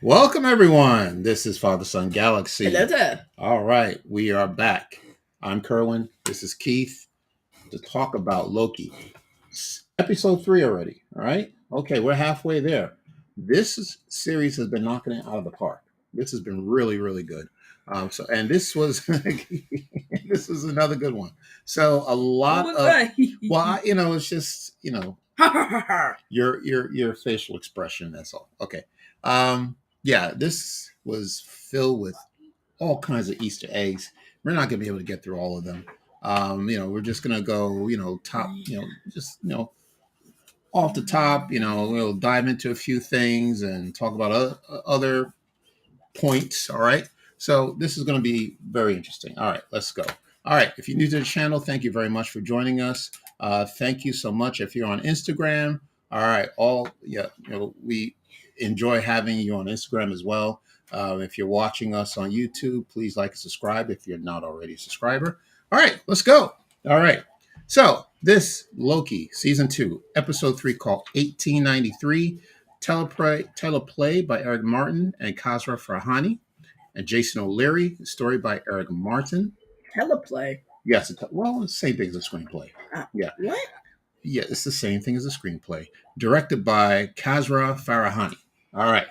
Welcome, everyone. This is Father Son Hello Galaxy. there. All right, we are back. I'm Kerwin. This is Keith to talk about Loki. Episode 3 already. All right. Okay, we're halfway there. Series has been knocking it out of the park. This has been really, really good. And this was this is another good one. So a What lot was of that? it's just your facial expression. That's all. Okay. Yeah, this was filled with all kinds of Easter eggs. We're not going to be able to get through all of them. We're just going to go, top, just off the top. We'll dive into a few things and talk about other points. All right. So this is going to be very interesting. All right, let's go. All right. If you're new to the channel, thank you very much for joining us. Thank you so much. If you're on Instagram, all right. We enjoy having you on Instagram as well. If you're watching us on YouTube, please like and subscribe if you're not already a subscriber. All right, let's go. All right. So this Loki season 2, episode 3, called 1893. Teleplay by Eric Martin and Kazra Farhani and Jason O'Leary. Story by Eric Martin. Teleplay. Yes, it's the same thing as a screenplay. Yeah. What? Yeah, it's the same thing as a screenplay. Directed by Kazra Farahani. All right.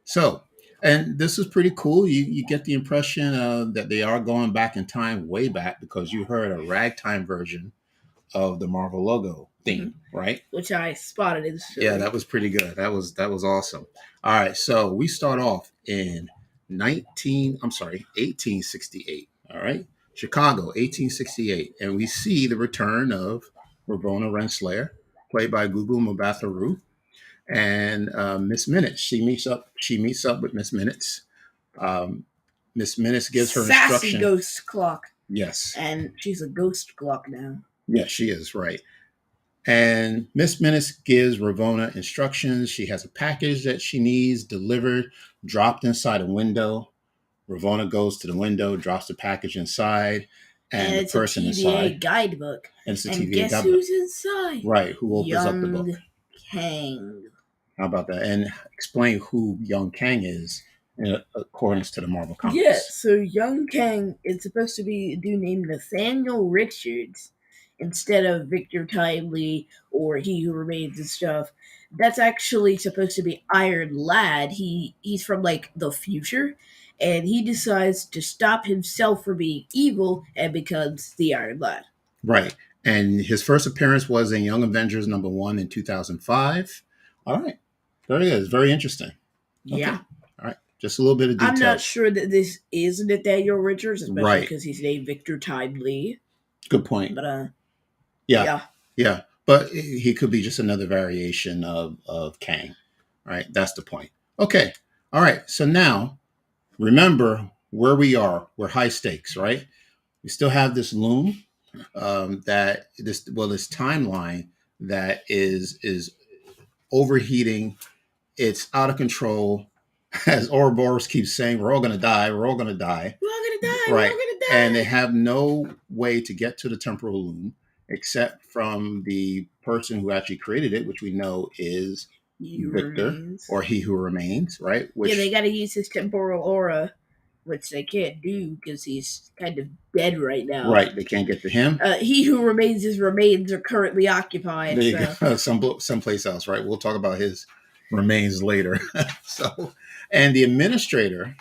So, and this is pretty cool. You get the impression that they are going back in time, way back, because you heard a ragtime version of the Marvel logo theme, right? Which I spotted instantly. Yeah, that was pretty good. That was awesome. All right, so we start off in 1868. All right, Chicago, 1868, and we see the return of Ravonna Renslayer, played by Gugu Mbatha-Raw, and Miss Minutes. She meets up with Miss Minutes. Um, Miss Minutes gives her Sassy instruction. ghost clock. Yes. And she's a ghost clock now. Yes, she is, right. And Miss Minutes gives Ravonna instructions. She has a package that she needs delivered, dropped inside a window. Ravonna goes to the window, drops the package inside, and the it's person a TVA inside. guidebook. And it's a And TVA guess guidebook. who's inside? Right, who opens up the book. Young Kang. How about that? And explain who Young Kang is in accordance to the Marvel Comics. Yeah, so Young Kang is supposed to be a dude named Nathaniel Richards instead of Victor Timely or He Who Remains and stuff. That's actually supposed to be Iron Lad. He's from like the future, and he decides to stop himself from being evil and becomes the Iron Lad. Right. And his first appearance was in Young Avengers #1 in 2005. All right. Very good. It's very interesting. Okay. Yeah. All right. Just a little bit of detail. I'm not sure that this is Nathaniel Richards, especially because he's named Victor Timely. Good point. But yeah. But he could be just another variation of Kang. Right. That's the point. Okay. All right. So now, remember where we are. We're high stakes, right? We still have this Loom, this timeline that is overheating. It's out of control. As Ouroboros keeps saying, we're all going to die. We're all going to die. We're all going to die. Right. We're all going to die. And they have no way to get to the temporal loom except from the person who actually created it, which we know is Victor, or He Who Remains, right? Yeah, they got to use his temporal aura, which they can't do because he's kind of dead right now. Right, they can't get to him. He Who Remains, his remains are currently occupied. There you go. Someplace else, right? We'll talk about his remains later. And the administrator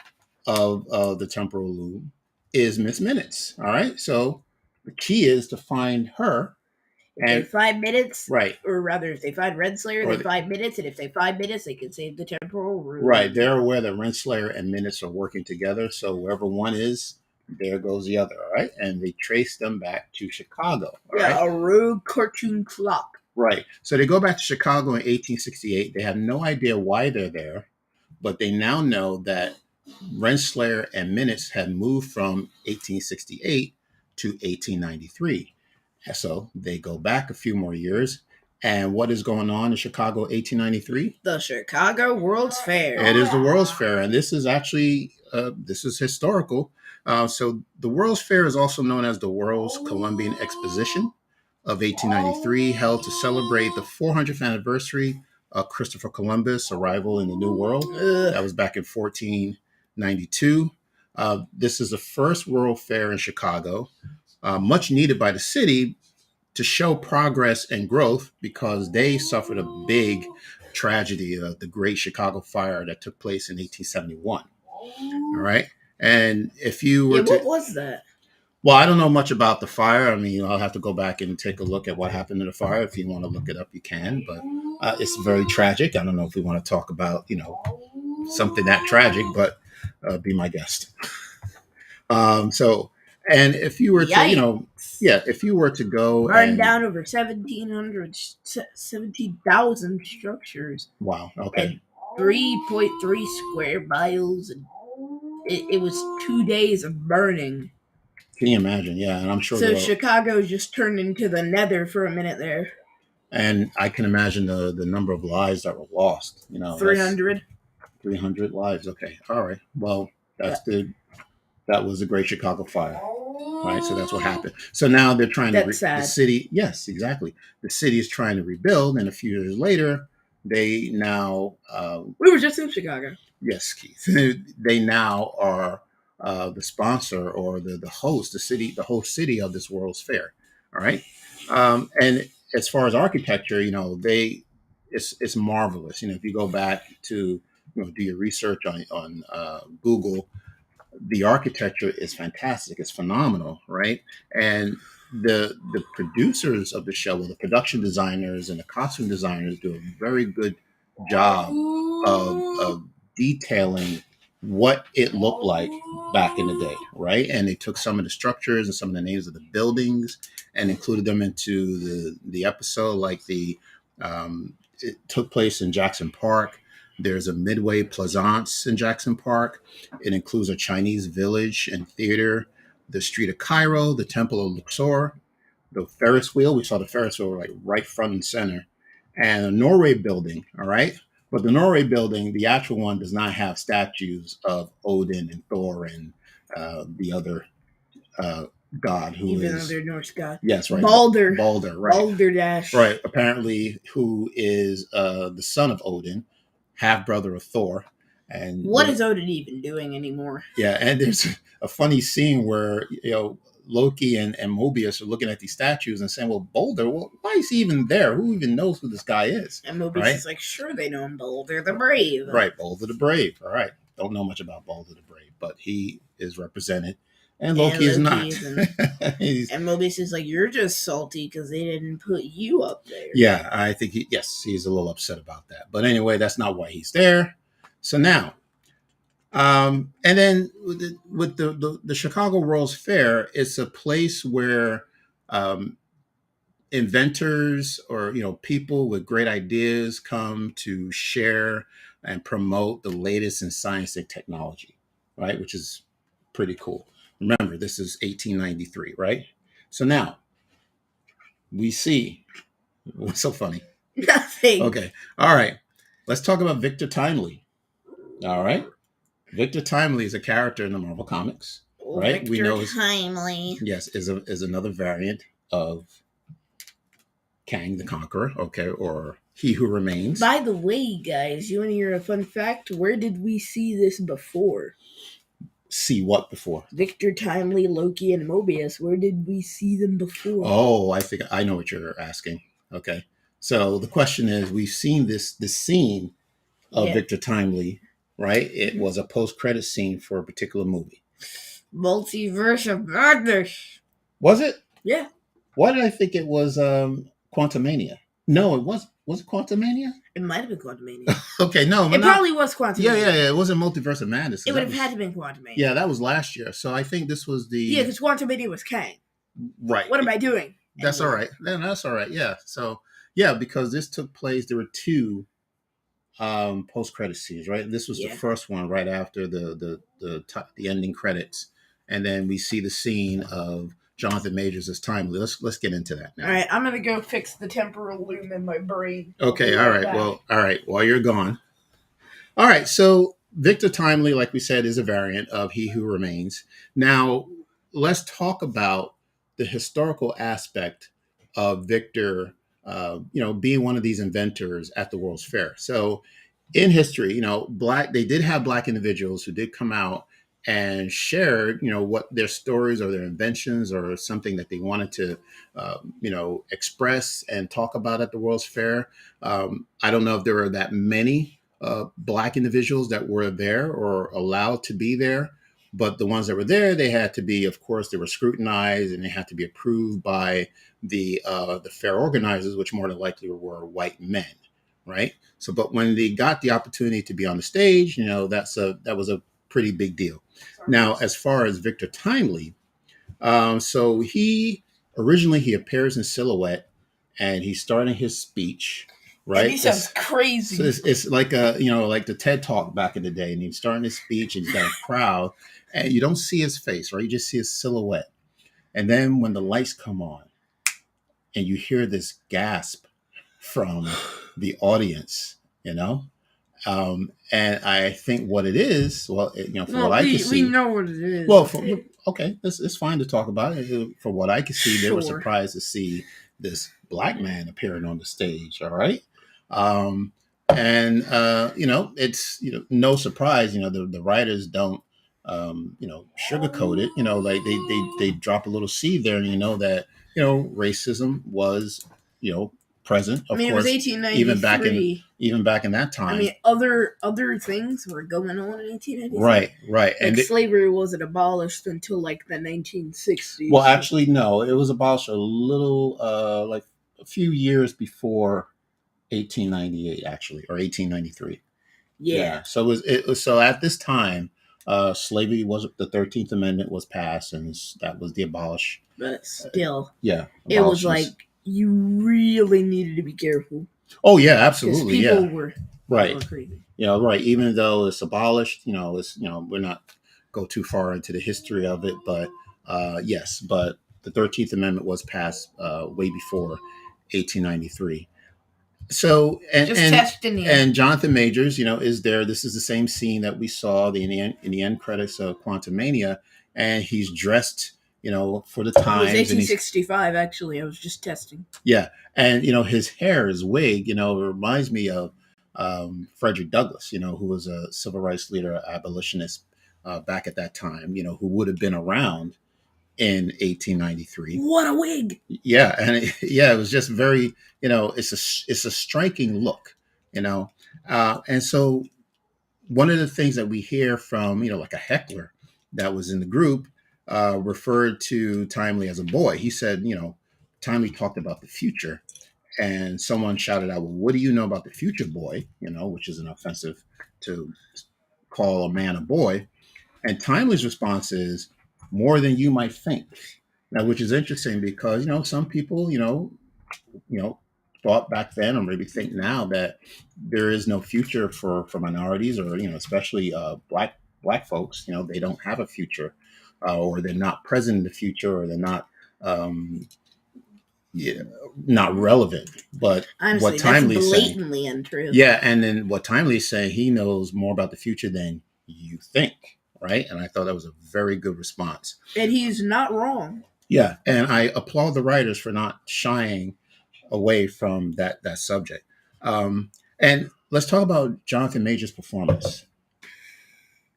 of the temporal loom is Miss Minutes. All right, so the key is to find her. And 5 minutes, right? Or rather, if they find Renslayer, they 5 minutes, and if they 5 minutes, they can save the temporal room. Right, they're aware that Renslayer and Minutes are working together. So wherever one is, there goes the other. All right, and they trace them back to Chicago. A rogue cartoon clock. Right. So they go back to Chicago in 1868. They have no idea why they're there, but they now know that Renslayer and Minutes had moved from 1868 to 1893. So they go back a few more years. And what is going on in Chicago 1893? The Chicago World's Fair. It is the World's Fair. And this is actually, this is historical. So the World's Fair is also known as the World's Columbian Exposition of 1893, held to celebrate the 400th anniversary Christopher Columbus' arrival in the New World. Ugh. That was back in 1492. This is the first World Fair in Chicago, much needed by the city to show progress and growth because they suffered a big tragedy of the Great Chicago Fire that took place in 1871. All right. And if you were Yeah, to, what was that? well, I don't know much about the fire. I mean, I'll have to go back and take a look at what happened to the fire. If you want to look it up, you can. But it's very tragic. I don't know if we want to talk about, something that tragic, but be my guest. So, and if you were to, Yikes. yeah, if you were to go Burned and, down over 17,000 structures wow, okay. and 3.3 square miles. And it was 2 days of burning. Can you imagine? Yeah, and I'm sure So there were, Chicago just turned into the nether for a minute there. and I can imagine the number of lives that were lost. That's 300. 300 lives. Okay, all right. Well, Yeah. that's the that was the Great Chicago Fire, right? So that's what happened. So now they're trying to That's sad. the city. Yes, exactly. The city is trying to rebuild, and a few years later, they now We were just in Chicago. yes, Keith. They now are the sponsor or the host, the host city of this World's Fair. All right, and as far as architecture, it's marvelous. If you go back to do your research on Google, the architecture is fantastic. It's phenomenal, right? And the producers of the show, well, the production designers and the costume designers, do a very good job of detailing what it looked like back in the day, right? And they took some of the structures and some of the names of the buildings and included them into the episode. Like it took place in Jackson Park. There's a Midway Plaisance in Jackson Park. It includes a Chinese village and theater, the Street of Cairo, the Temple of Luxor, the Ferris wheel. We saw the Ferris wheel like right front and center, and a Norway building. All right. But the Norway building, the actual one, does not have statues of Odin and Thor and the other uh, god who Even is though they're Norse god. yes, right, Balder. Balder, right, Balderdash. right. Apparently, who is the son of Odin, half brother of Thor. And What is Odin even doing anymore? yeah, and there's a funny scene where Loki and Mobius are looking at these statues and saying, "Well, Boulder, well, why is he even there? Who even knows who this guy is?" And Mobius right? is like, "Sure, they know him, Boulder the Brave." Right, Boulder the Brave. All right, don't know much about Boulder the Brave, but he is represented, and Loki is not. And Mobius is like, "You're just salty because they didn't put you up there." Yeah, I think he's a little upset about that. But anyway, that's not why he's there. So now. And then with the Chicago World's Fair, it's a place where inventors or people with great ideas come to share and promote the latest in science and technology, right? Which is pretty cool. Remember, this is 1893, right? So now we see what's so funny. Nothing. Okay, all right. Let's talk about Victor Timely. All right. Victor Timely is a character in the Marvel Comics, right? Victor We know Timely. Yes, is another variant of Kang the Conqueror, okay, or He Who Remains. By the way, guys, you want to hear a fun fact? Where did we see this before? See what before? Victor Timely, Loki, and Mobius. Where did we see them before? Oh, I think I know what you're asking. Okay, so the question is, we've seen this scene of Victor Timely, right? It was a post-credit scene for a particular movie. Multiverse of Madness. Was it? Yeah. Why did I think it was Quantumania? No, it was. Was it Quantumania? It might have been Quantumania. Okay, no, it probably was Quantumania. Yeah. It wasn't Multiverse of Madness. It would have had to been Quantumania. Yeah, that was last year. So I think this was the because Quantumania was Kang. Right. What am I doing? That's all right. Then that's all right. Yeah. So yeah, because this took place, there were two post-credit scenes, right? This was the first one right after the ending credits, and then we see the scene of Jonathan Majors as Timely. Let's get into that now. All right, I'm gonna go fix the temporal loom in my brain. Okay, all right. Well, all right. While you're gone, all right. So Victor Timely, like we said, is a variant of He Who Remains. Now, let's talk about the historical aspect of Victor being one of these inventors at the World's Fair. So in history, they did have black individuals who did come out and shared, what their stories or their inventions or something that they wanted to, express and talk about at the World's Fair. I don't know if there were that many black individuals that were there or allowed to be there, but the ones that were there, they had to be, of course, they were scrutinized and they had to be approved by the fair organizers, which more than likely were white men, right? So, but when they got the opportunity to be on the stage, that was a pretty big deal. Now, as far as Victor Timely, so he appears in silhouette, and he's starting his speech, And right? he sounds crazy. So it's like like the TED Talk back in the day, and he's starting his speech, and he's got a crowd, and you don't see his face, right? You just see his silhouette, and then when the lights come on, and you hear this gasp from the audience, and I think what it is, well, from what I can see, we know what it is. well, okay, it's fine to talk about it. From what I can see, they were Sure. surprised to see this black man appearing on the stage. All right, it's no surprise. The writers don't sugarcoat it. Like they drop a little seed there, and that racism was present. Of I mean, course, it was 1893. even back in that time. I mean, other things were going on in 1893. Right. Like and slavery wasn't abolished until like the 1960s. Well, actually, no, it was abolished a little, like a few years before 1898, actually, or 1893. Yeah. So so at this time, slavery was the 13th Amendment was passed, and that was the abolish. But still, it was like you really needed to be careful. Oh yeah, absolutely. People were right. Were crazy. Right. Even though it's abolished, it's we're not go too far into the history of it, but yes, but the 13th Amendment was passed way before 1893. So and Jonathan Majors, is there. This is the same scene that we saw in the end credits of Quantumania, and he's dressed, for the times. It was 1865. Actually, I was just testing. Yeah, and his hair, his wig, reminds me of Frederick Douglass, who was a civil rights leader, abolitionist back at that time, who would have been around in 1893. What a wig! Yeah, and it was just very, it's a striking look, and so one of the things that we hear from, like a heckler that was in the group, referred to Timely as a boy. He said, Timely talked about the future, and someone shouted out, "Well, what do you know about the future, boy?" Which is an offensive to call a man a boy. And Timely's response is, "More than you might think." Now, which is interesting because some people thought back then, or maybe think now, that there is no future for minorities, or especially black folks. They don't have a future, or they're not present in the future, or they're not. Not relevant. But honestly, what Timely's blatantly saying, untrue. Yeah, and then what Timely's saying, he knows more about the future than you think, right? And I thought that was a very good response. And he's not wrong. Yeah, and I applaud the writers for not shying away from that subject. And let's talk about Jonathan Majors' performance.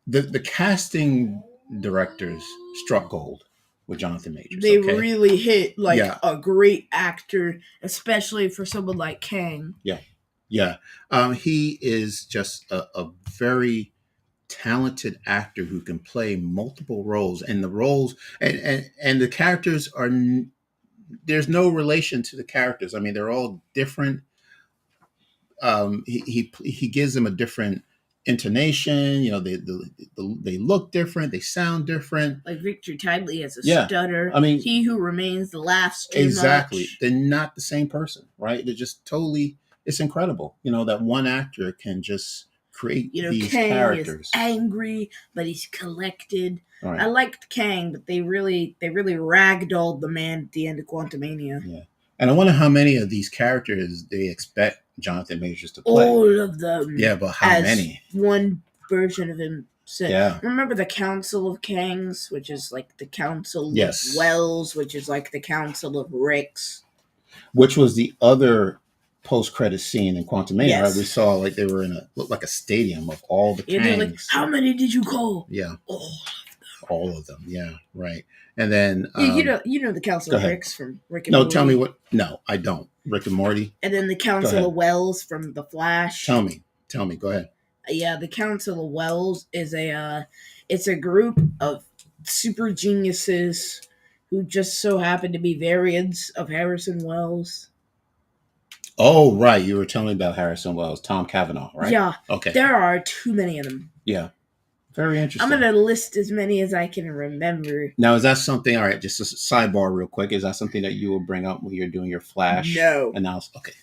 The casting directors struck gold with Jonathan Majors. They really hit a great actor, especially for someone like Kang. Yeah. He is just a very talented actor who can play multiple roles, and the roles and the characters are. There's no relation to the characters. I mean, they're all different. He gives them a different intonation. They look different. They sound different. Like Victor Timely has a stutter. I mean, he who remains laughs too exactly. much. They're not the same person, right? They're just totally. It's incredible, that one actor can just create these Kang characters. Is angry, but he's collected. Right. I liked Kang, but they really ragdolled the man at the end of Quantumania. Yeah. And I wonder how many of these characters they expect Jonathan Majors to play. All of them. Yeah, but how many? One version of him said. Yeah. Remember the Council of Kangs, which is like the Council of Wells, which is like the Council of Ricks. which was the other post-credit scene in Quantumania. Right? We Yes. saw like they were in a looked like a stadium of all the Yeah, they're like, Kangs. how many did you call? Yeah, Oh. all of them. Yeah, right. And then Yeah, you know the Council go of ahead. Ricks from Rick and No, Morty. tell me what. No, I don't. Rick and Morty. And then the Go Council ahead. of Wells from The Flash. Tell me. Go ahead. Yeah, the Council of Wells is it's a group of super geniuses who just so happen to be variants of Harrison Wells. Oh, right. You were telling me about Harrison Wells, Tom Cavanaugh, right? Yeah. Okay. There are too many of them. Yeah. Very interesting. I'm going to list as many as I can remember. Now, is that something, all right, just a sidebar real quick. Is that something that you will bring up when you're doing your Flash analysis? Okay.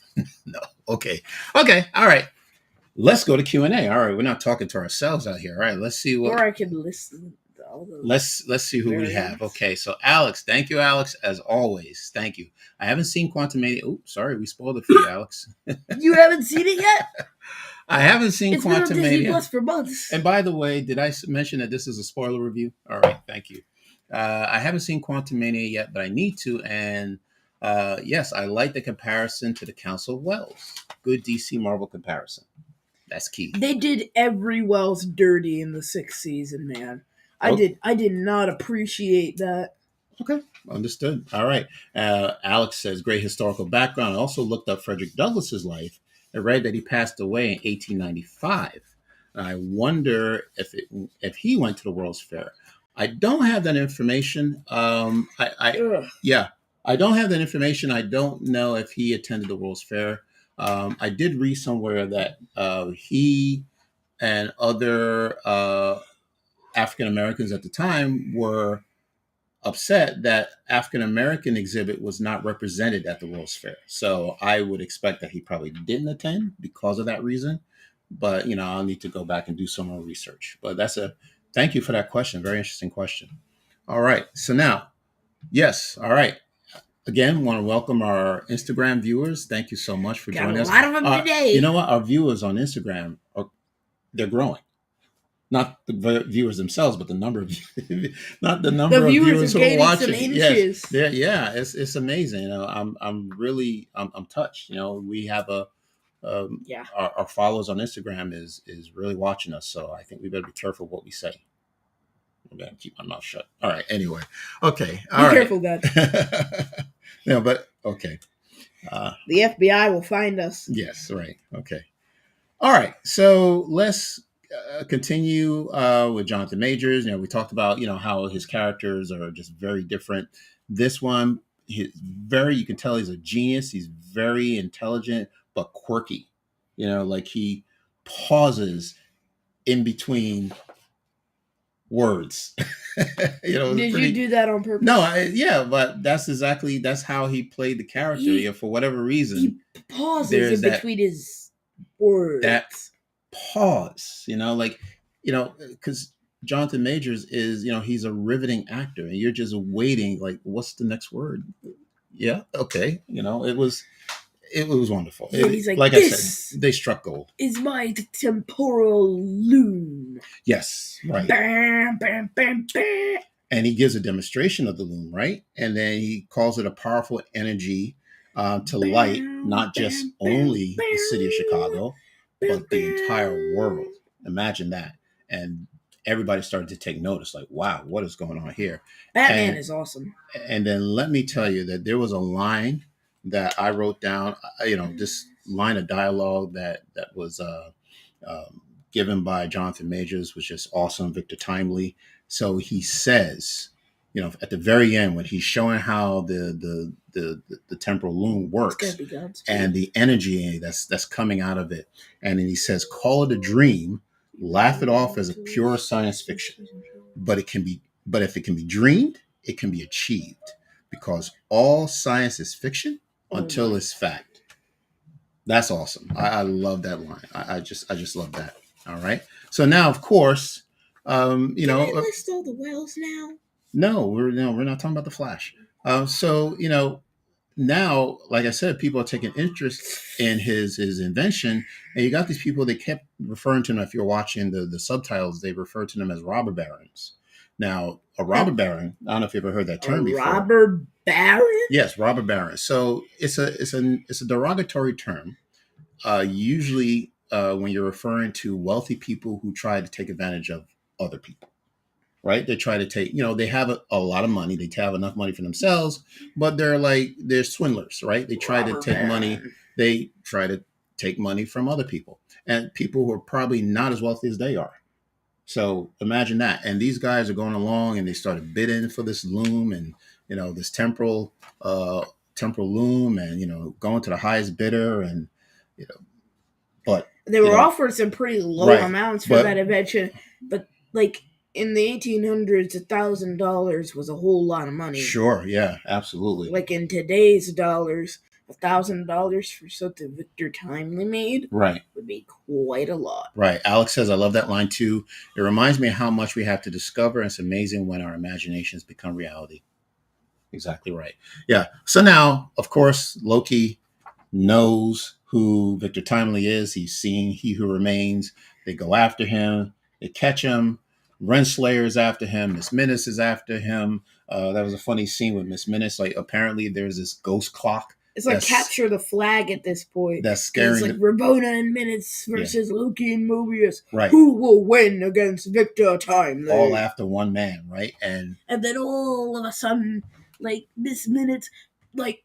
No. Okay. Okay. All right. Let's go to Q&A. All right. We're not talking to ourselves out here. All right. Let's see what. Or I can list all those. Let's see who variants we have. Okay. So, Alex. Thank you, Alex, as always. Thank you. I haven't seen Quantumania. Oh, sorry. We spoiled it for you, Alex. You haven't seen it yet? I haven't seen It's been on Disney Quantumania. Plus for months. And by the way, did I mention that this is a spoiler review? All right, thank you. I haven't seen Quantumania yet, but I need to. And yes, I like the comparison to the Council of Wells. Good DC Marvel comparison. That's key. They did every Wells dirty in the 6th season, man. I did not appreciate that. Okay, understood. All right. Alex says, great historical background. I also looked up Frederick Douglass's life. I read that he passed away in 1895. I wonder if he went to the World's Fair. I don't have that information. Yeah, I don't have that information. I don't know if he attended the World's Fair. I did read somewhere that he and other African Americans at the time were upset that African American exhibit was not represented at the World's Fair. So I would expect that he probably didn't attend because of that reason. But I'll need to go back and do some more research. But thank you for that question. Very interesting question. All right. So now, yes. All right. Again, want to welcome our Instagram viewers. Thank you so much for joining us. A lot of them today. You know what? Our viewers on Instagram they're growing. Not the viewers themselves, but the number of not the number of viewers who are watching. Yes, yeah, it's amazing. I'm really touched. We have our followers on Instagram is really watching us. So I think we better be careful what we say. I'm gonna keep my mouth shut. All right. Anyway, okay. All right. Careful, God. No, but okay. The FBI will find us. Yes. Right. Okay. All right. So let's continue with Jonathan Majors. We talked about how his characters are just very different. This one, you can tell he's a genius. He's very intelligent but quirky. Like he pauses in between words. Did you do that on purpose? No, but that's how he played the character. For whatever reason, he pauses in between his words. That pause, because Jonathan Majors is, he's a riveting actor, and you're just waiting, like, what's the next word? Yeah, okay, it was wonderful. Yeah, he's like I said, they struck gold. Is my temporal loom? Yes, right. Bam, bam, bam, bam. And he gives a demonstration of the loom, right? And then he calls it a powerful energy to light not just only the city of Chicago, but the entire world. Imagine that. And everybody started to take notice, like, wow, what is going on here? Batman is awesome. And then let me tell you that there was a line that I wrote down, this line of dialogue that was given by Jonathan Majors was just awesome, Victor Timely. So he says, at the very end, when he's showing how the temporal loom works and the energy that's coming out of it, and then he says, call it a dream, laugh it off as a pure science fiction, but if it can be dreamed, it can be achieved, because all science is fiction until it's fact. That's awesome. I love that line. I just love that. All right. So now, of course, Can I list all the Wells now? No, we're not talking about the Flash. So now, like I said, people are taking interest in his invention, and you got these people that kept referring to him. If you're watching the subtitles, they refer to them as robber barons. Now, a robber baron, I don't know if you ever heard that term before. Robber Baron? Yes, robber baron. So it's a derogatory term. Usually, when you're referring to wealthy people who try to take advantage of other people, right? They try to take, they have a lot of money. They have enough money for themselves, but they're swindlers, right? They try to Robber take money. baron. They try to take money from other people and people who are probably not as wealthy as they are. So imagine that. And these guys are going along and they started bidding for this loom and, this uh, temporal loom and, going to the highest bidder and, you know, but, They were offered some pretty low right. amounts for But that invention, but like in the 1800s, $1,000 was a whole lot of money. sure. Yeah, absolutely. Like in today's dollars, $1,000 for something Victor Timely made Right. would be quite a lot. Right. Alex says, I love that line too. It reminds me of how much we have to discover. It's amazing when our imaginations become reality. Exactly right. Yeah. So now, of course, Loki knows who Victor Timely is. He's seen He Who Remains. They go after him. They catch him. Renslayer is after him. Miss Minutes is after him. That was a funny scene with Miss Minutes. Like apparently there's this ghost clock. It's like capture the flag at this point. That's scary. It's like Ravonna and Minutes versus Loki and Mobius. Right. Who will win against Victor Timely? All after one man, right? And then all of a sudden, like Miss Minutes, like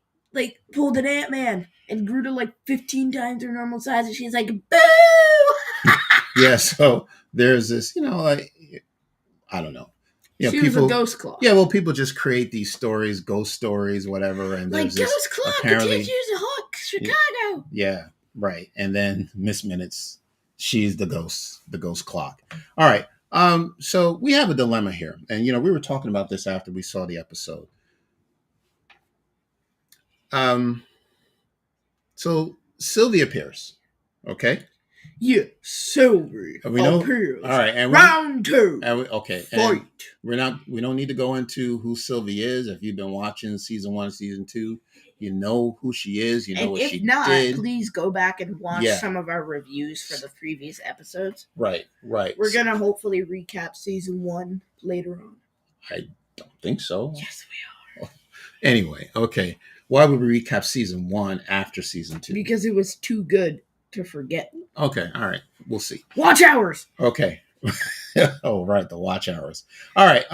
pulled an Ant-Man and grew to like 15 times her normal size, and she's like, boo! Yeah, so there's this, like, I don't know. She was a ghost clock. Yeah, well, people just create these stories, ghost stories, whatever. And like, ghost clock, apparently, you can't use a hawk, Chicago. Yeah, right. And then Miss Minutes, she's the ghost clock. All right. So we have a dilemma here. And, we were talking about this after we saw the episode. So Sylvie appears. Okay. Yeah, Sylvie appears. All right, and round two. Okay, fight. And we don't need to go into who Sylvie is. If you've been watching season 1, season 2, you know who she is. You know and what she did. If not, please go back and watch some of our reviews for the previous episodes. Right. We're gonna hopefully recap season 1 later on. I don't think so. Yes, we are. Anyway, okay. Why would we recap season 1 after season 2? Because it was too good to forget. Okay, all right. We'll see. Watch hours. Okay. Oh, right, the watch hours. All right.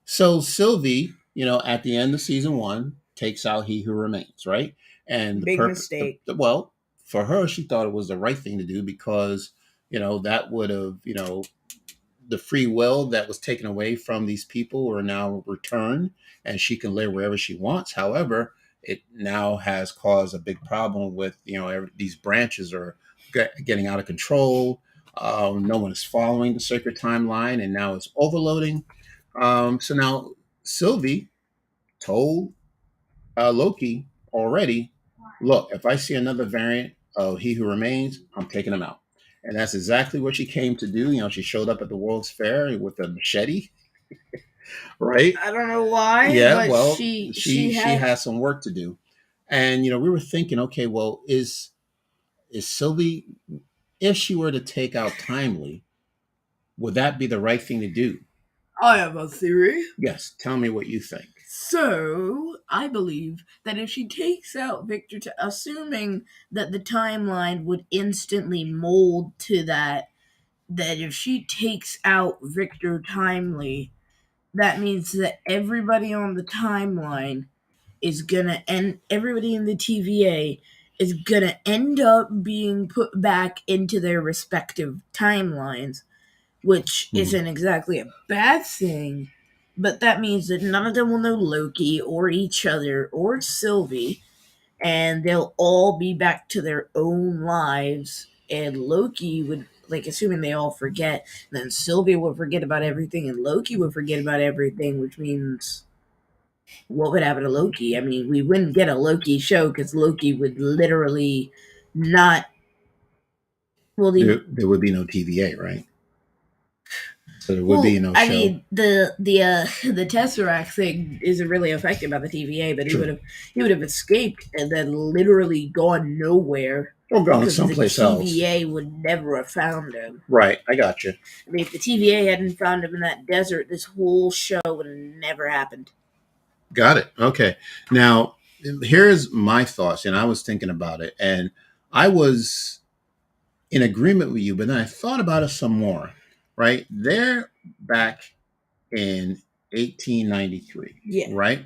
So Sylvie, at the end of season 1, takes out He Who Remains, right? And big mistake. Well, for her, she thought it was the right thing to do because, that would have, the free will that was taken away from these people are now returned and she can live wherever she wants. However, it now has caused a big problem with, these branches are getting out of control. No one is following the sacred timeline and now it's overloading. So now Sylvie told Loki already, look, if I see another variant of He Who Remains, I'm taking him out. And that's exactly what she came to do. She showed up at the World's Fair with a machete. Right? I don't know why. Yeah, but well, she has some work to do. And, we were thinking, okay, well, is Sylvie, if she were to take out Timely, would that be the right thing to do? I have a theory. Yes, tell me what you think. So, I believe that if she takes out Victor, assuming that the timeline would instantly mold to that if she takes out Victor Timely, that means that everybody on the timeline is gonna end, everybody in the TVA is gonna end up being put back into their respective timelines, which isn't exactly a bad thing, but that means that none of them will know Loki or each other or Sylvie, and they'll all be back to their own lives, and Loki would, assuming they all forget, then Sylvie would forget about everything, and Loki would forget about everything, which means what would happen to Loki? I mean, we wouldn't get a Loki show because Loki would literally not. Well, there would be no TVA, right? So there would be no show. I mean, the Tesseract thing isn't really affected by the TVA, but he would have escaped and then literally gone nowhere. Or gone someplace else. The TVA would never have found him. Right, I got you. I mean, if the TVA hadn't found him in that desert, this whole show would have never happened. Got it. Okay. Now, here's my thoughts, and I was thinking about it, and I was in agreement with you, but then I thought about it some more. Right? They're back in 1893, Yeah, right?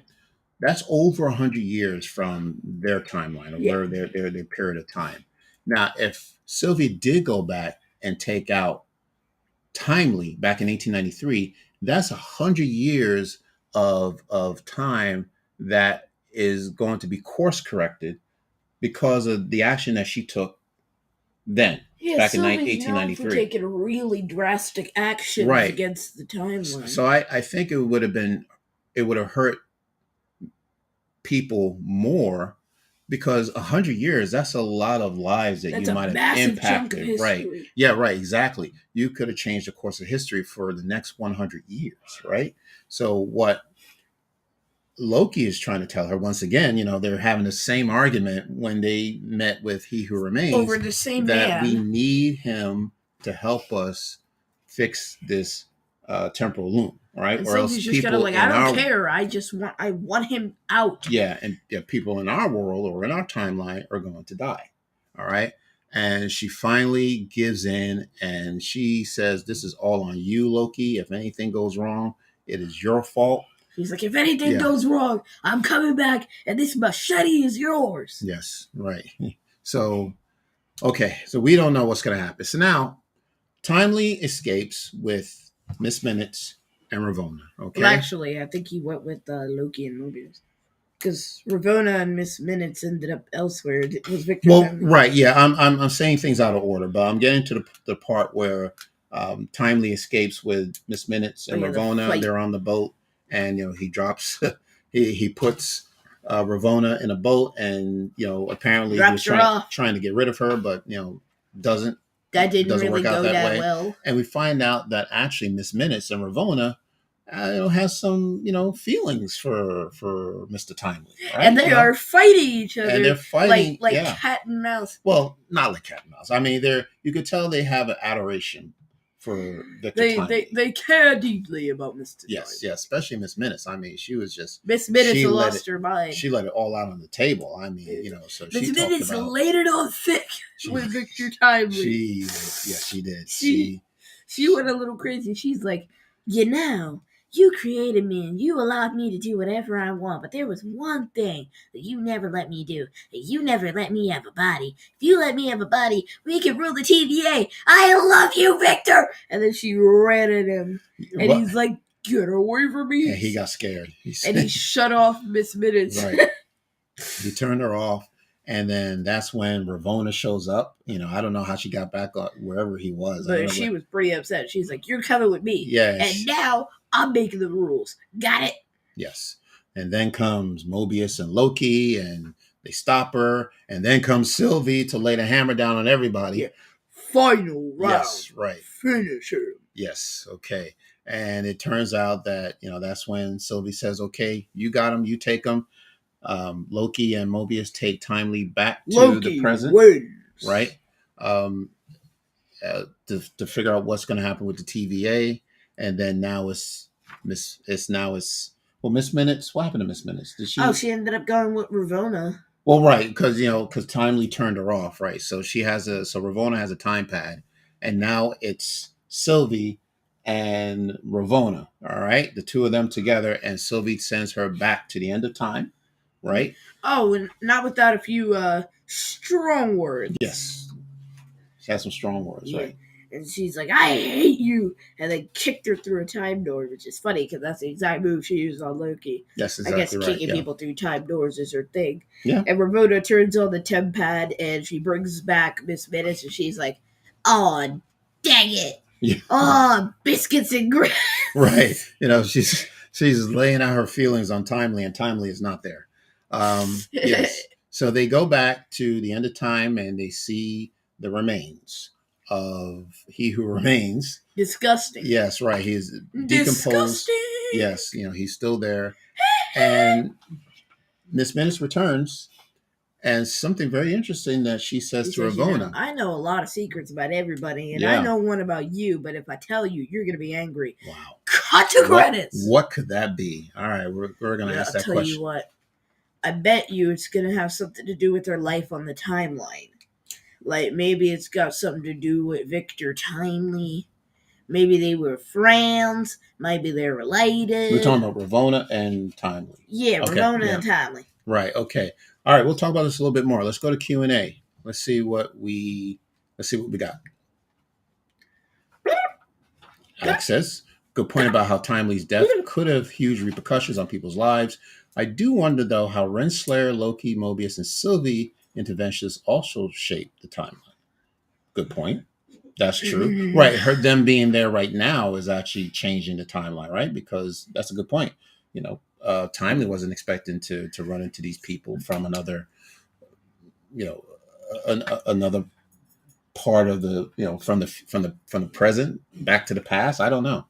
That's over 100 years from their timeline, or yeah. their period of time. Now, if Sylvie did go back and take out Timely back in 1893, that's 100 years of time that is going to be course corrected because of the action that she took then, Yeah, back in Sylvie's known for 1893. taking really drastic actions Right. against the timeline. So I think it would have hurt people more because 100 years, that's a lot of lives that That's you a might have massive chunk of impacted. Right. history. Yeah, right, exactly. You could have changed the course of history for the next 100 years, right? So what Loki is trying to tell her, once again, they're having the same argument when they met with He Who Remains, Over the same that we man. need him to help us fix this temporal loom, right? And Or else Sylvie's just kind of people like, I in don't our care. I want him out. yeah, and yeah, people in our world or in our timeline are going to die. All right. And she finally gives in and she says, "This is all on you, Loki. If anything goes wrong, it is your fault." He's like, if anything Yeah. goes wrong, I'm coming back, and this machete is yours. Yes. Right. So, okay. So we don't know what's going to happen. So now, Timely escapes with Miss Minutes and Ravonna. Well, Okay. actually, I think he went with Loki and Mobius. Because Ravonna and Miss Minutes ended up elsewhere. It was Victor Well, Timely. right, yeah, I'm saying things out of order, but I'm getting to the part where Timely escapes with Miss Minutes Oh, and yeah, the Ravonna. fight. They're on the boat, and he drops, he puts Ravonna in a boat, and apparently he was Drops her off. trying to get rid of her, but doesn't That didn't doesn't really work out go that that way, well. and we find out that actually Miss Minutes and Ravonna has some feelings for Mr. Timely, right? And they are fighting each And they're other fighting, like yeah. cat and mouse. Well, not like cat and mouse. I mean, you could tell they have an adoration for Victor Timely. They care deeply about Mr. Yes, Timely. yeah, especially Miss Minutes. I mean, she was just Miss Minutes she let lost it her mind. she let it all out on the table. I mean, so Miss she talked Minutes about laid it on thick with Victor Timely. she did. She went a little crazy. She's like, you created me and you allowed me to do whatever I want, but there was one thing that you never let me do. That you never let me have a body. If you let me have a body, we can rule the TVA. I love you, Victor. And then she ran at him, and What? he's like, get away from me. And he got scared. And he shut off Miss Minutes. Right. He turned her off. And then that's when Ravonna shows up. I don't know how she got back wherever he was. But she was pretty upset. She's like, you're coming with me. Yes. And now I'm making the rules. Got it? Yes. And then comes Mobius and Loki, and they stop her. And then comes Sylvie to lay the hammer down on everybody. Yeah. Final round. Yes, right. Finish him. Yes, okay. And it turns out that, that's when Sylvie says, okay, you got him, you take him. Loki and Mobius take Timely back to Loki the present. wins. Right? To figure out what's going to happen with the TVA. And then now it's Miss Minutes. What happened to Miss Minutes? Did she? Oh, she ended up going with Ravonna. Well, right, because Timely turned her off, right? So Ravonna has a time pad, and now it's Sylvie and Ravonna. All right, the two of them together, and Sylvie sends her back to the end of time, right? Oh, and not without a few strong words. Yes, she has some strong words, Yeah. right? And she's like, I hate you. And then kicked her through a time door, which is funny because that's the exact move she used on Loki. Yes, I guess exactly right. kicking people through time doors is her thing. Yeah. And Ravonna turns on the temp pad and she brings back Miss Minutes and she's like, oh, dang it. Yeah. Oh, biscuits and gravy. Right. She's laying out her feelings on Timely, and Timely is not there. Yes. So they go back to the end of time and they see the remains of He Who Remains. Disgusting. Yes, right. He's decomposed. Disgusting. Yes, he's still there. And Miss Minutes returns, and something very interesting that she says to Ravonna. I know a lot of secrets about everybody, and I know one about you, but if I tell you, you're going to be angry. Wow. Cut to credits. What could that be? All right, we're gonna ask I'll that tell you question. what. I bet you it's gonna have something to do with their life on the timeline. Like maybe it's got something to do with Victor Timely. Maybe they were friends. Maybe they're We're related. talking about Ravonna and Timely. Yeah, Okay, Ravonna yeah, and Timely. right. Okay, all right. We'll talk about this a little bit more. Let's go to Q&A. Let's see what we got. Alex says, good point about how Timely's death could have huge repercussions on people's lives. I do wonder, though, how Renslayer, Loki, Mobius, and Sylvie interventions also shaped the timeline. Good point. That's true. Right. Them being there right now is actually changing the timeline, right? Because that's a good point. Timely wasn't expecting to run into these people from another, you know, another part of the from the present back to the past. I don't know.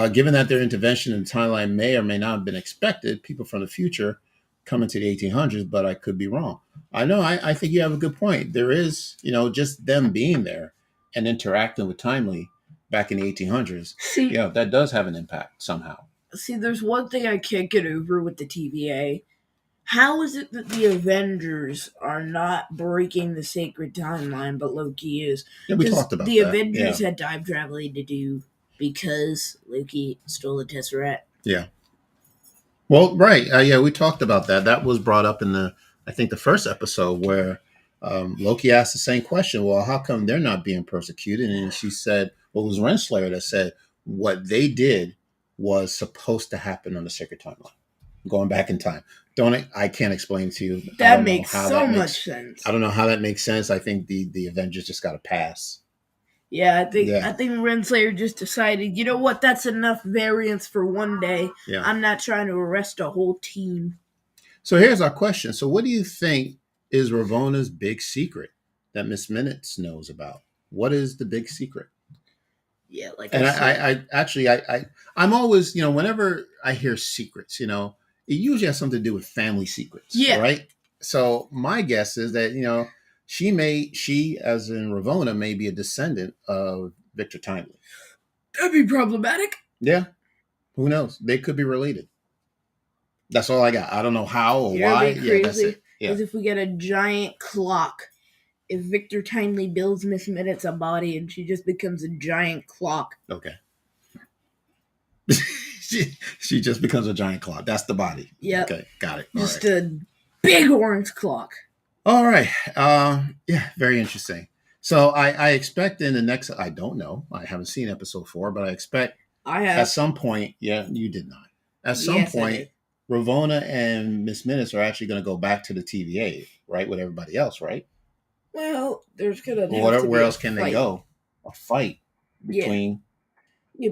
Given that their intervention in the timeline may or may not have been expected, people from the future come into the 1800s, but I could be wrong. I know. I think you have a good point. There is, just them being there and interacting with Timely back in the 1800s. See, That does have an impact somehow. there's one thing I can't get over with the TVA. How is it that the Avengers are not breaking the sacred timeline, but Loki is? Yeah, we Because talked about the that. Avengers Yeah. had time traveling to do because Loki stole the Tesseract. Yeah. Well, right. Yeah, we talked about that. That was brought up in I think, the first episode where Loki asked the same question. Well, how come they're not being persecuted? And she said, well, it was Renslayer that said what they did was supposed to happen on the sacred timeline, going back in time. I can't explain to you. That makes so much sense. I don't know how that makes sense. I think the Avengers just got a pass. Yeah, I think Renslayer just decided, you know what, that's enough variance for one day. Yeah. I'm not trying to arrest a whole team. So here's our question. So what do you think is Ravonna's big secret that Miss Minutes knows about? What is the big secret? Yeah, like And I said. I'm always, whenever I hear secrets, it usually has something to do with family secrets. Yeah. Right. So my guess is that, she, as in Ravonna, may be a descendant of Victor Timely. That'd be problematic. Yeah. Who knows? They could be related. That's all I got. I don't know how or why. Be crazy. Yeah, that's it. Because if we get a giant clock, if Victor Timely builds Miss Minutes a body and she just becomes a giant clock. Okay. she just becomes a giant clock. That's the body. Yeah. Okay, got it. Just a big orange clock. All right. Yeah, very interesting. So I expect in the next, I don't know. I haven't seen episode 4, but I expect at some point, yeah, you did not. At some point, Ravonna and Miss Minutes are actually going to go back to the TVA, right, with everybody else, right? Well, there's gonna. Where else can they go? A fight between. Yeah,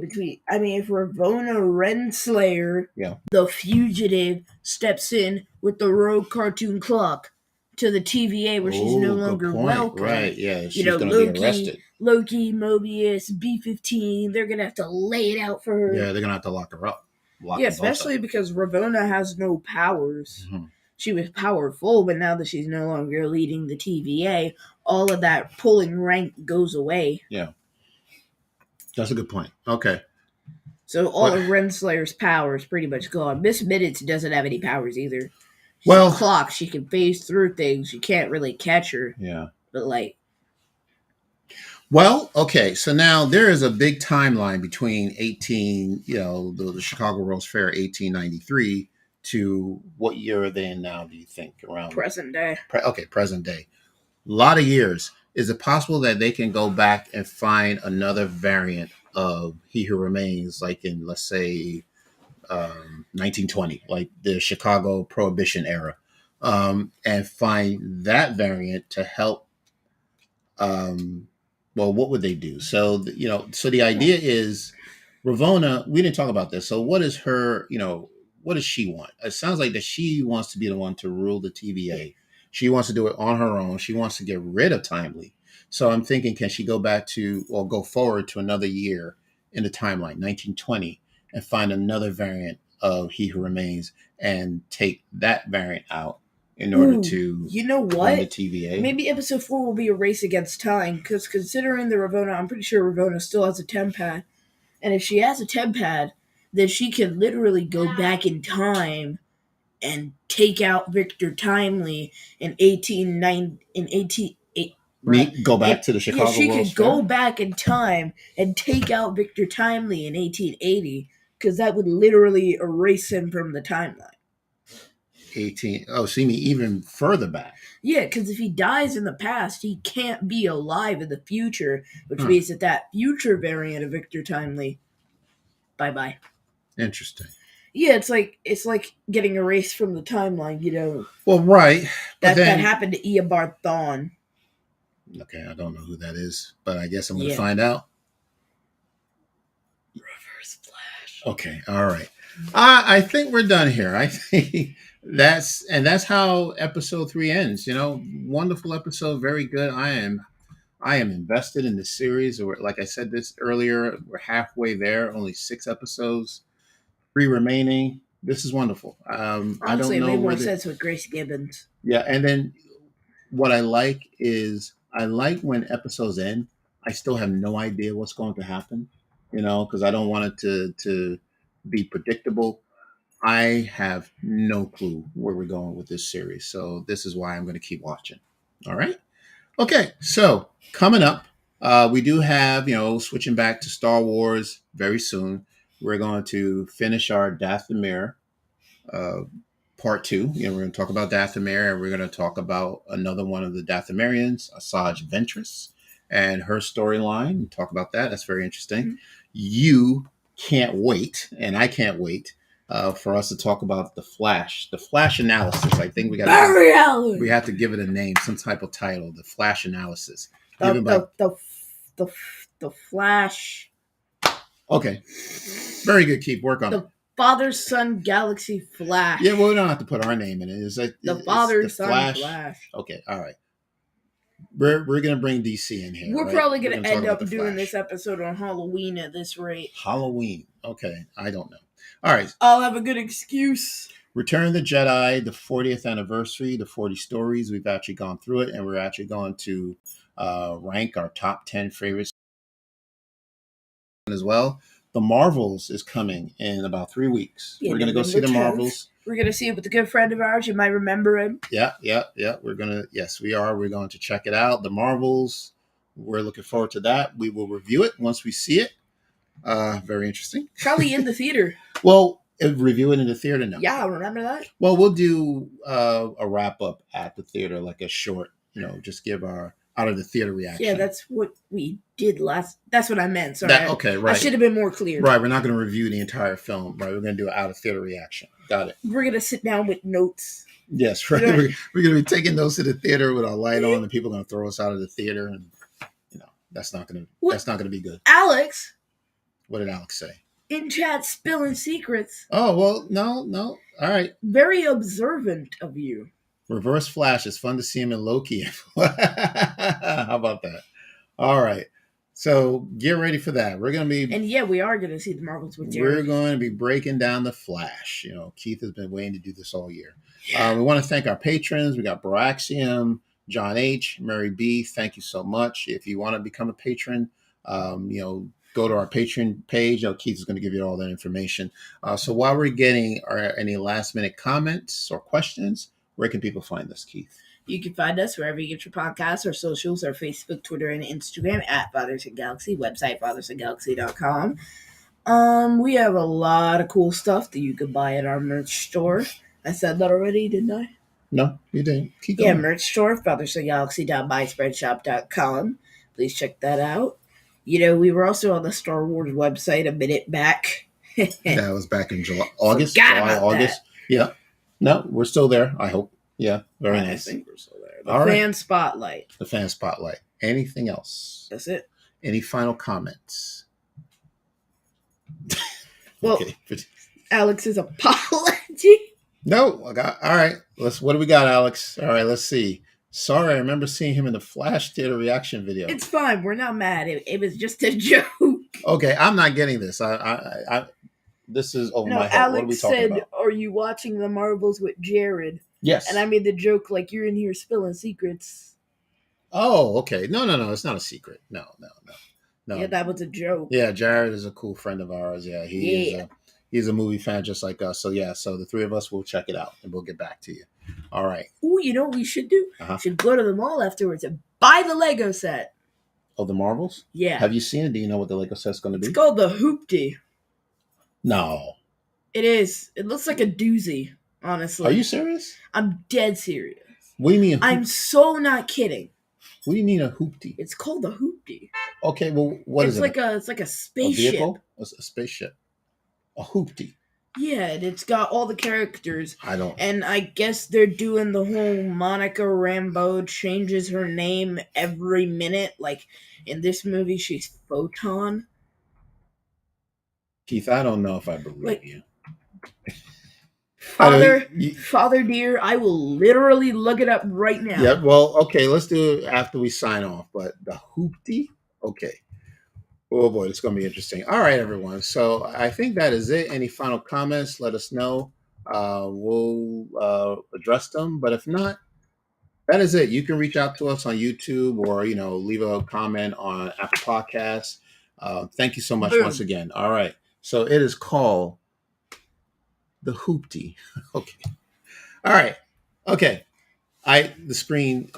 I mean, if Ravonna Renslayer, the fugitive, steps in with the rogue cartoon clock to the TVA where she's no longer welcome. Right, yeah, she's going to be arrested. Loki, Mobius, B-15, they're going to have to lay it out for her. Yeah, they're going to have to lock her up. Especially because Ravonna has no powers. Mm-hmm. She was powerful, but now that she's no longer leading the TVA, all of that pulling rank goes away. Yeah. That's a good point. Okay. So all of Renslayer's powers pretty much gone. Miss Minutes doesn't have any powers either. She's a clock. She can phase through things. You can't really catch her. Yeah. But well, okay. So now there is a big timeline between the Chicago World's Fair 1893 to what year are they in now, do you think? Around present day. Present day. A lot of years. Is it possible that they can go back and find another variant of He Who Remains, like in, let's say, 1920, like the Chicago Prohibition era, and find that variant to help? Well, what would they do? So, the idea is Ravonna, we didn't talk about this. So what is her, what does she want? It sounds like that she wants to be the one to rule the TVA. She wants to do it on her own. She wants to get rid of Timely. So I'm thinking, can she go back to, or go forward to another year in the timeline, 1920, and find another variant of He Who Remains and take that variant out in order to, you know what? The TVA? Maybe episode 4 will be a race against time, because considering the Ravonna, I'm pretty sure Ravonna still has a temp pad. And if she has a temp pad, that she can literally go back in time and take out Victor Timely in 1890 in 18 bruh. Go back And to the yeah, Chicago she World's could go Fair. back in time and take out Victor Timely in 1880 because that would literally erase him from the timeline. 18. Oh, see me even further back. Yeah, because if he dies in the past, he can't be alive in the future, which Huh. means that future variant of Victor Timely, bye bye. Interesting. Yeah, it's like getting erased from the timeline. Well, right, but That then happened to Eobard Thawne. okay, I don't know who that is, but I guess I'm going to Yeah. find out. Reverse Flash. Okay, all right. I think we're done here. I think that's how episode 3 ends. Wonderful episode, very good. I am invested in this series. Like I said this earlier, we're halfway there. Only 6 episodes, 3 remaining. This is wonderful. I Honestly, don't it know made more where the sense with Grace Gibbons. yeah, and then what I like is I like when episodes end. I still have no idea what's going to happen, because I don't want it to be predictable. I have no clue where we're going with this series, so this is why I'm going to keep watching. All right. Okay. So coming up, we do have switching back to Star Wars very soon. We're going to finish our Dathomir uh, part 2. We're going to talk about Dathomir, and we're going to talk about another one of the Dathomirians, Asajj Ventress, and her storyline. Talk about that. That's very interesting. Mm-hmm. You can't wait, and I can't wait for us to talk about the Flash analysis. I think we have to give it a name, some type of title, the Flash analysis. The Flash. Okay, very good. Keep work on it. Father-son Galaxy Flash. Yeah, well, we don't have to put our name in it. The father-son Flash. Okay, all right. We're gonna bring DC in here. We're right? probably gonna end up Flash. doing this episode on Halloween at this rate. Halloween. Okay, I don't know. All right. I'll have a good excuse. Return of the Jedi, the 40th anniversary, the 40 stories. We've actually gone through it, and we're actually going to rank our top 10 favorites as well. The Marvels is coming in about 3 weeks. Yeah, we're going to go see the Marvels. We're going to see it with a good friend of ours. You might remember him. Yeah. Yes, we are. We're going to check it out. The Marvels. We're looking forward to that. We will review it once we see it. Very interesting. Probably in the theater. Well, review it in the theater now. Yeah, remember that? Well, we'll do a wrap up at the theater, like a short, just give our out of the theater reaction. Yeah, that's what we did last. That's what I meant. Sorry. Okay, right. I should have been more clear. Right, we're not going to review the entire film. Right, we're going to do an out of theater reaction. Got it. We're going to sit down with notes. Yes, right. We're going to be taking those to the theater with our light on, and people are going to throw us out of the theater, and that's not going to be good. Alex. What did Alex say? In chat, spilling secrets. Oh, well, no. All right. Very observant of you. Reverse Flash. It's fun to see him in Loki. How about that? All right. So get ready for that. We're going to be... And yeah, we are going to see the Marvels with Jared. We're going to be breaking down the Flash. Keith has been waiting to do this all year. Yeah. We want to thank our patrons. We got Baraxium, John H., Mary B. Thank you so much. If you want to become a patron, go to our Patreon page. Keith is going to give you all that information. So while we're getting any last minute comments or questions, where can people find us, Keith? You can find us wherever you get your podcasts, our socials, our Facebook, Twitter, and Instagram at Fathers and Galaxy, website fathersandgalaxy.com. We have a lot of cool stuff that you can buy at our merch store. I said that already, didn't I? No, you didn't. Keep going. Yeah, merch store, fathersandgalaxy.myspreadshop.com. Please check that out. We were also on the Star Wars website a minute back. That was back in August. Yeah. No, we're still there, I hope. Yeah, very nice. I think we're still there. The fan spotlight. The fan spotlight. Anything else? That's it. Any final comments? Well, okay. Alex's apology. No, all right. What do we got, Alex? All right, let's see. Sorry, I remember seeing him in the Flash theater reaction video. It's fine. We're not mad. It was just a joke. Okay, I'm not getting this. This is over my head. Alex what are we talking said, about? "Are you watching the Marvels with Jared?" Yes. And I made the joke like you're in here spilling secrets. Oh, okay. No. It's not a secret. No. Yeah, that was a joke. Yeah, Jared is a cool friend of ours. Yeah, he is. He's a movie fan just like us. So yeah, so the three of us will check it out and we'll get back to you. All right. Ooh, you know what we should do? Uh-huh. Should go to the mall afterwards and buy the Lego set. Oh, the Marvels? Yeah. Have you seen it? Do you know what the Lego set's going to be? It's called the Hoopty. No. It is. It looks like a doozy, honestly. Are you serious? I'm dead serious. What do you mean? I'm so not kidding. What do you mean a hoopty? It's called the Hoopty. Okay, well, what is it? It's like a spaceship. A vehicle? A spaceship. A hoopty. Yeah, and it's got all the characters. I don't. And I guess they're doing the whole Monica Rambeau changes her name every minute. Like in this movie, she's Photon. Keith, I don't know if I believe you. Father dear, I will literally look it up right now. Yeah, well, okay, let's do it after we sign off. But the hoopty? Okay. Oh boy, it's going to be interesting. All right, everyone. So I think that is it. Any final comments? Let us know. We'll address them. But if not, that is it. You can reach out to us on YouTube or, leave a comment on Apple Podcasts. Thank you so much once again. All right. So it is called the hoopty. Okay. All right. Okay. The screen.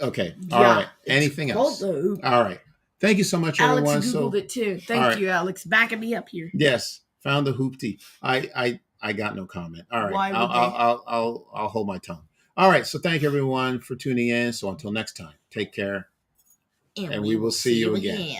Okay. All right. Anything else? All right. Thank you so much, everyone. Alex Googled it too. Thank you, Alex. Backing me up here. Yes. Found the hoopty. I got no comment. All right. I'll hold my tongue. All right. So thank everyone for tuning in. So until next time, take care. And we will see you again.